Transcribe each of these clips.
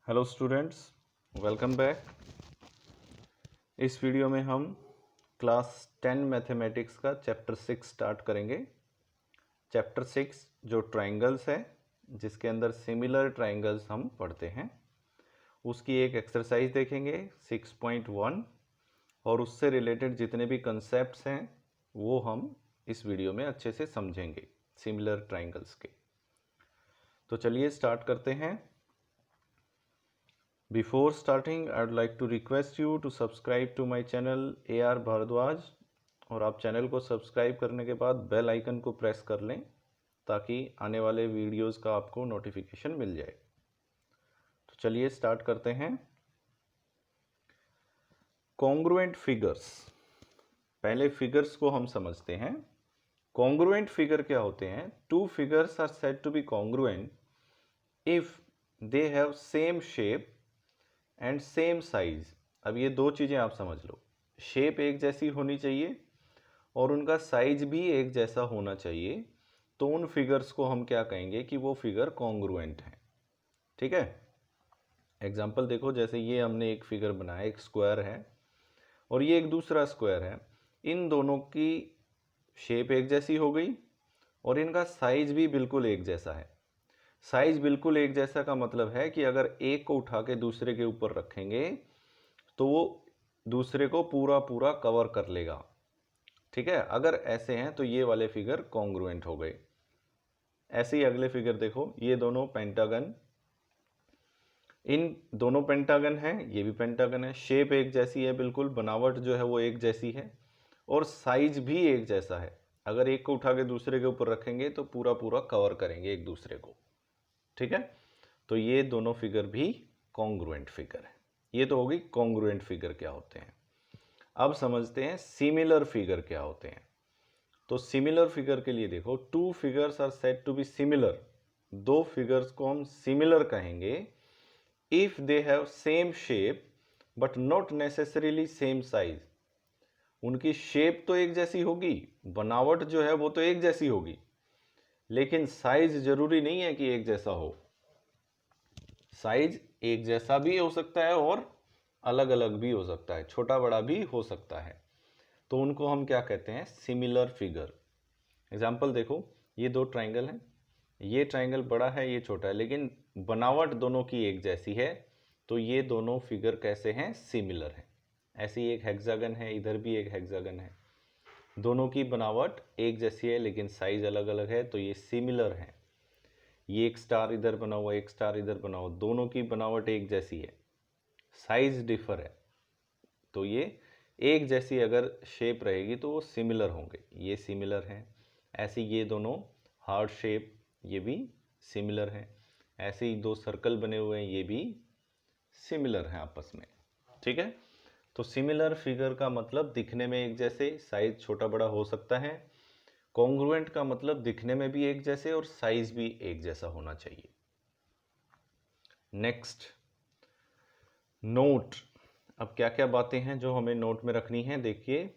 Hello students, welcome back. इस video में हम क्लास 10 मैथमेटिक्स का चैप्टर 6 स्टार्ट करेंगे। चैप्टर 6 जो ट्रायंगल्स है, जिसके अंदर सिमिलर ट्रायंगल्स हम पढ़ते हैं, उसकी एक एक्सरसाइज देखेंगे 6.1 और उससे रिलेटेड जितने भी कंसेप्ट्स हैं वो हम इस वीडियो में अच्छे से समझेंगे सिमिलर ट्रायंगल्स के। तो चलिए स्टार्ट करते हैं। Before starting, I'd like to request you to subscribe to my channel AR Bhardwaj, और आप चैनल को सब्सक्राइब करने के बाद बेल आइकन को प्रेस कर लें ताकि आने वाले वीडियोस का आपको नोटिफिकेशन मिल जाए। तो चलिए स्टार्ट करते हैं। कॉन्ग्रुएंट फिगर्स, पहले फिगर्स को हम समझते हैं। कॉन्ग्रुएंट फिगर क्या होते हैं? Two figures are said to be congruent if they have same shape and same size. अब ये दो चीज़ें आप समझ लो, शेप एक जैसी होनी चाहिए और उनका साइज भी एक जैसा होना चाहिए, तो उन फिगर्स को हम क्या कहेंगे कि वो फिगर कॉन्ग्रुएंट हैं। ठीक है, एग्जाम्पल देखो, जैसे ये हमने एक फिगर बनाया, एक स्क्वायर है और ये एक दूसरा स्क्वायर है। इन दोनों की शेप एक जैसी हो गई और इनका साइज भी बिल्कुल एक जैसा है। साइज बिल्कुल एक जैसा का मतलब है कि अगर एक को उठा के दूसरे के ऊपर रखेंगे तो वो दूसरे को पूरा पूरा कवर कर लेगा। ठीक है, अगर ऐसे हैं तो ये वाले फिगर कॉन्ग्रुएंट हो गए। ऐसे ही अगले फिगर देखो, ये दोनों पेंटागन, इन दोनों पेंटागन हैं, ये भी पेंटागन है, शेप एक जैसी है, बिल्कुल बनावट जो है वो एक जैसी है और साइज भी एक जैसा है। अगर एक को उठा के दूसरे के ऊपर रखेंगे तो पूरा पूरा कवर करेंगे एक दूसरे को। ठीक है, तो ये दोनों फिगर भी कॉन्ग्रुएंट फिगर है। ये तो होगी कॉन्ग्रुएंट फिगर क्या होते हैं। अब समझते हैं सिमिलर फिगर क्या होते हैं। तो सिमिलर फिगर के लिए देखो, two figures are said to be similar, दो फिगर्स को हम सिमिलर कहेंगे if they have same shape but not necessarily same size. उनकी शेप तो एक जैसी होगी, बनावट जो है वो तो एक जैसी होगी, लेकिन साइज जरूरी नहीं है कि एक जैसा हो। साइज एक जैसा भी हो सकता है और अलग अलग भी हो सकता है, छोटा बड़ा भी हो सकता है। तो उनको हम क्या कहते हैं? Similar figure. एग्जाम्पल देखो, ये दो ट्राइंगल हैं, ये ट्राइंगल बड़ा है, ये छोटा है, लेकिन बनावट दोनों की एक जैसी है, तो ये दोनों फिगर कैसे हैं? सिमिलर हैं। ऐसे ही एक हेक्सागन है, इधर भी एक हेक्सागन है, दोनों की बनावट एक जैसी है लेकिन साइज अलग अलग है, तो ये सिमिलर है। ये एक स्टार इधर बना हुआ, एक स्टार इधर बना हुआ, दोनों की बनावट एक जैसी है, साइज डिफर है, तो ये एक जैसी अगर शेप रहेगी तो वो सिमिलर होंगे, ये सिमिलर हैं। ऐसे ये दोनों हार्ट शेप, ये भी सिमिलर हैं। ऐसे ही दो सर्कल बने हुए हैं, ये भी सिमिलर हैं आपस में। ठीक है, तो सिमिलर फिगर का मतलब दिखने में एक जैसे, साइज छोटा बड़ा हो सकता है। कॉन्ग्रुएंट का मतलब दिखने में भी एक जैसे और साइज भी एक जैसा होना चाहिए। Next, note. अब क्या क्या बातें हैं जो हमें नोट में रखनी है? देखिए,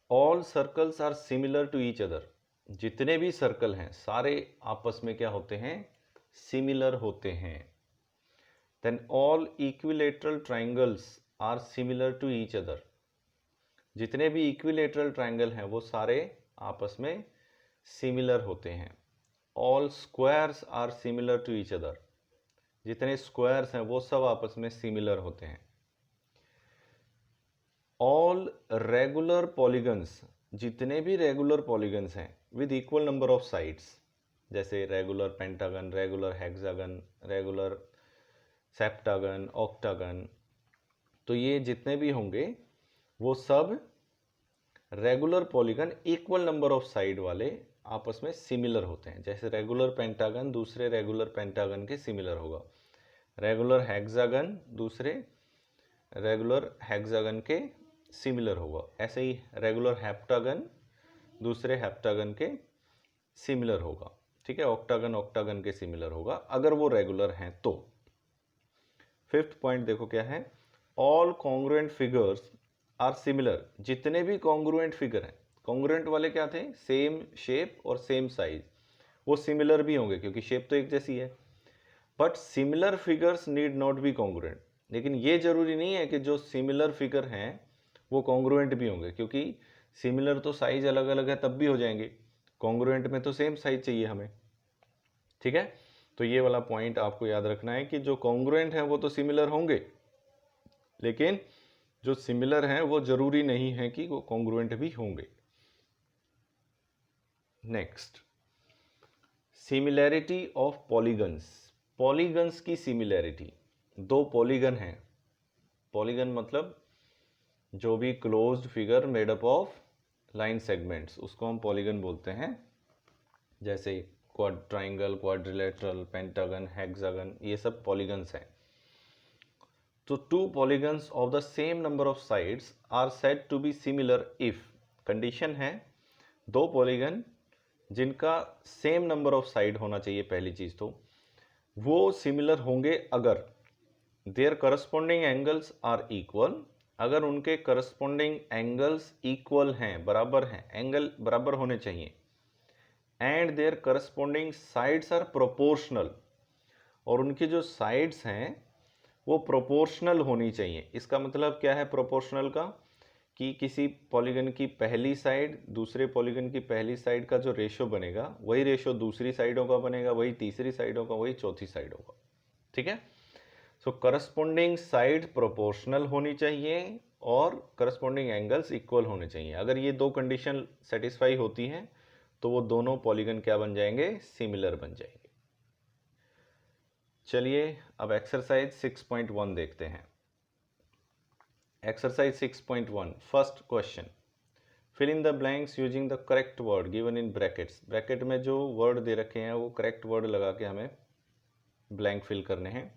all circles are similar to each other. जितने भी सर्कल हैं सारे आपस में क्या होते हैं? सिमिलर होते हैं। Then all equilateral triangles are similar to each other. जितने भी इक्विलेटरल ट्राइंगल हैं वो सारे आपस में सिमिलर होते हैं। All squares are similar to each other. जितने स्क्वायर्स हैं वो सब आपस में सिमिलर होते हैं। ऑल रेगुलर पॉलीगन्स, जितने भी रेगुलर पॉलीगन्स हैं with equal number of sides, जैसे regular pentagon, regular hexagon, regular septagon, octagon, तो ये जितने भी होंगे वो सब regular polygon equal number of side वाले आपस में सिमिलर होते हैं। जैसे रेगुलर पेंटागन दूसरे रेगुलर पेंटागन के सिमिलर होगा, रेगुलर हेक्सागन दूसरे रेगुलर हेक्सागन के सिमिलर होगा, ऐसे ही रेगुलर हेप्टागन दूसरे हेप्टागन के सिमिलर होगा। ठीक है, ऑक्टागन ऑक्टागन के सिमिलर होगा अगर वो रेगुलर हैं तो। फिफ्थ पॉइंट देखो क्या है, all congruent figures are similar. जितने भी कॉन्ग्रुएंट फिगर हैं, कॉन्ग्रुएंट वाले क्या थे? सेम शेप और सेम साइज, वो सिमिलर भी होंगे क्योंकि शेप तो एक जैसी है। But similar figures need not be congruent. लेकिन ये जरूरी नहीं है कि जो सिमिलर फिगर हैं वो कॉन्ग्रुएंट भी होंगे, क्योंकि सिमिलर तो साइज अलग अलग है तब भी हो जाएंगे, कॉन्ग्रुएंट में तो सेम साइज चाहिए हमें। ठीक है, तो ये वाला पॉइंट आपको याद रखना है कि जो कॉन्ग्रुएंट है वो तो सिमिलर होंगे, लेकिन जो सिमिलर हैं वो जरूरी नहीं है कि वो कॉन्ग्रुएंट भी होंगे। Next, similarity of polygons. Polygons की सिमिलैरिटी, दो पॉलीगन हैं, पॉलीगन मतलब जो भी closed figure made up of line segments, उसको हम पॉलीगन बोलते हैं। जैसे ट्राइंगल, क्वाड्रिलेटरल, पेंटागन, हेक्सागन, ये सब पॉलीगन्स हैं। तो two polygons of the same number of sides are said to be similar if, condition है दो पॉलीगन जिनका सेम नंबर ऑफ साइड होना चाहिए, पहली चीज तो वो सिमिलर होंगे अगर their corresponding angles are equal, अगर उनके करस्पॉन्डिंग एंगल्स इक्वल हैं, बराबर हैं, एंगल बराबर होने चाहिए, and their corresponding sides are proportional, और उनकी जो साइड्स हैं वो प्रोपोर्शनल होनी चाहिए। इसका मतलब क्या है प्रोपोर्शनल का, कि किसी पॉलीगन की पहली साइड दूसरे पॉलीगन की पहली साइड का जो रेशो बनेगा वही रेशो दूसरी साइडों का बनेगा, वही तीसरी साइडों का, वही चौथी साइडों का। ठीक है, सो करस्पॉन्डिंग साइड प्रोपोर्शनल होनी चाहिए और करस्पॉन्डिंग एंगल्स इक्वल होने चाहिए। अगर ये दो कंडीशन सेटिस्फाई होती हैं तो वो दोनों पॉलीगन क्या बन जाएंगे, सिमिलर बन जाएंगे। चलिए अब एक्सरसाइज 6.1 देखते हैं। Exercise 6.1, first question, fill in the blanks using the correct word given in brackets. Bracket में जो वर्ड दे रखे हैं वो करेक्ट वर्ड लगा के हमें ब्लैंक फिल करने हैं।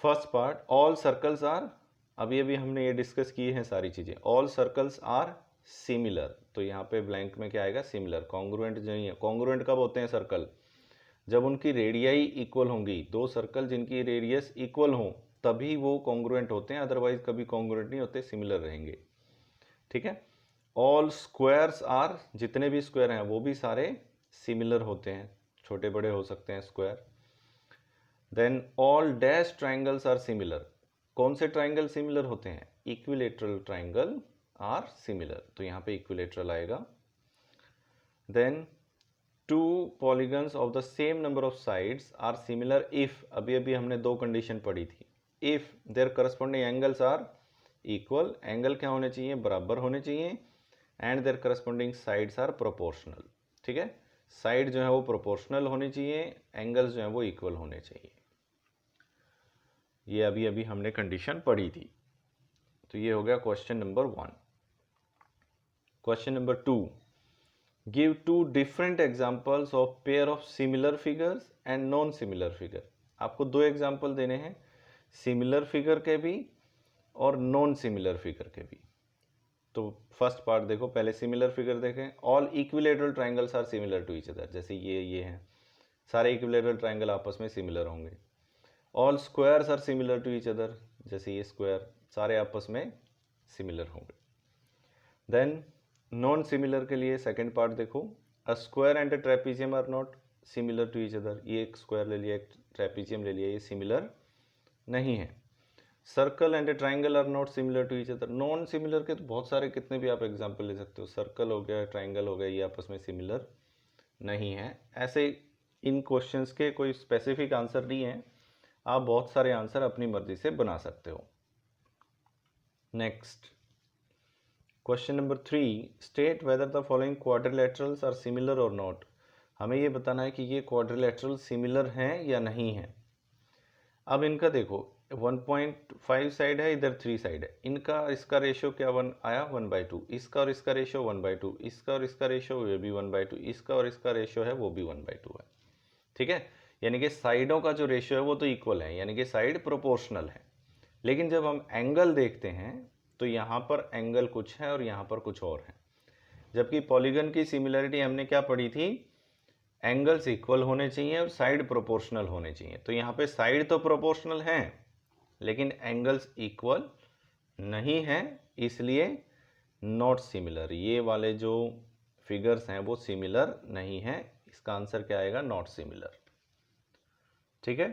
First part, all circles are, अभी अभी हमने ये डिस्कस किए हैं सारी चीज़ें, ऑल सर्कल्स आर सिमिलर, तो यहाँ पे ब्लैंक में क्या आएगा, सिमिलर। कॉन्ग्रुएंट नहीं है, कॉन्ग्रुएंट कब होते हैं सर्कल, जब उनकी रेडियाई इक्वल होंगी, दो सर्कल जिनकी रेडियस इक्वल हों तभी वो कॉन्ग्रुएंट होते हैं, अदरवाइज कभी कॉन्ग्रुएंट नहीं होते, सिमिलर रहेंगे। ठीक है, ऑल स्क्वायर्स आर, जितने भी स्क्वायर हैं वो भी सारे सिमिलर होते हैं, छोटे बड़े हो सकते हैं square. Then all dash triangles are similar, कौन से ट्राइंगल सिमिलर होते हैं, इक्विलेटरल ट्राइंगल आर सिमिलर, तो यहाँ पे इक्विलेटरल आएगा। Then two polygons of the same number of sides are similar if, अभी अभी हमने दो कंडीशन पढ़ी थी, if their corresponding angles are equal, angle क्या होने चाहिए, बराबर होने चाहिए, and their corresponding sides are proportional. ठीक है, साइड जो है वो प्रोपोर्शनल होनी चाहिए, एंगल्स जो है वो इक्वल होने चाहिए। ये अभी अभी हमने कंडीशन पढ़ी थी। तो ये हो गया question number 1। Question number 2, give two different examples of pair of similar figures and non similar figure. आपको दो एग्जाम्पल देने हैं, सिमिलर फिगर के भी और नॉन सिमिलर फिगर के भी। तो फर्स्ट पार्ट देखो, पहले सिमिलर फिगर देखें, all equilateral triangles are similar to each other, जैसे ये हैं, सारे इक्विलेटरल ट्राइंगल आपस में सिमिलर होंगे। All squares are similar to each other, जैसे ये स्क्वायर सारे आपस में सिमिलर होंगे। देन नॉन सिमिलर के लिए सेकंड पार्ट देखो, a square and a trapezium are not similar to each other, ये एक स्क्वायर ले लिया, एक ट्रेपीजियम ले लिया, ये सिमिलर नहीं है। Circle and a triangle are not similar to each other, non similar के तो बहुत सारे, कितने भी आप एग्जांपल ले सकते हो, सर्कल हो गया, ट्राइंगल हो गया, ये आपस में सिमिलर नहीं है। ऐसे इन क्वेश्चंस के कोई स्पेसिफिक आंसर नहीं है, आप बहुत सारे आंसर अपनी मर्जी से बना सकते हो। Next, question number 3, state whether the following quadrilaterals are similar और नॉट। हमें ये बताना है कि ये क्वाड्रिलेटरल सिमिलर हैं या नहीं हैं। अब इनका देखो, 1.5 साइड है, इधर 3 साइड है, इनका इसका रेशियो क्या 1 आया, 1/2, इसका और इसका रेशियो 1/2, इसका और इसका रेशियो ये भी 1/2, इसका और इसका रेशियो है वो भी 1/2 है। ठीक है, यानी कि साइडों का जो रेशियो है वो तो इक्वल है, यानी कि साइड प्रोपोर्शनल है। लेकिन जब हम एंगल देखते हैं तो यहाँ पर एंगल कुछ है और यहाँ पर कुछ और है। जबकि पॉलीगन की सिमिलरिटी हमने क्या पढ़ी थी, एंगल्स इक्वल होने चाहिए और साइड प्रोपोर्शनल होने चाहिए। तो यहाँ पे साइड तो प्रोपोर्शनल हैं लेकिन एंगल्स इक्वल नहीं हैं, इसलिए नॉट सिमिलर, ये वाले जो फिगर्स हैं वो सिमिलर नहीं हैं। इसका आंसर क्या आएगा, नॉट सिमिलर। ठीक है,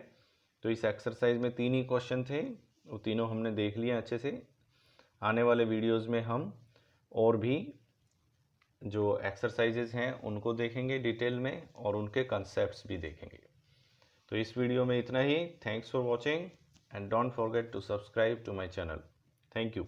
तो इस एक्सरसाइज में 3 ही क्वेश्चन थे, वो तीनों हमने देख लिए अच्छे से। आने वाले वीडियोस में हम और भी जो एक्सरसाइजेज हैं उनको देखेंगे डिटेल में और उनके कंसेप्ट्स भी देखेंगे। तो इस वीडियो में इतना ही। Thanks for watching and don't forget to subscribe to my channel. Thank you.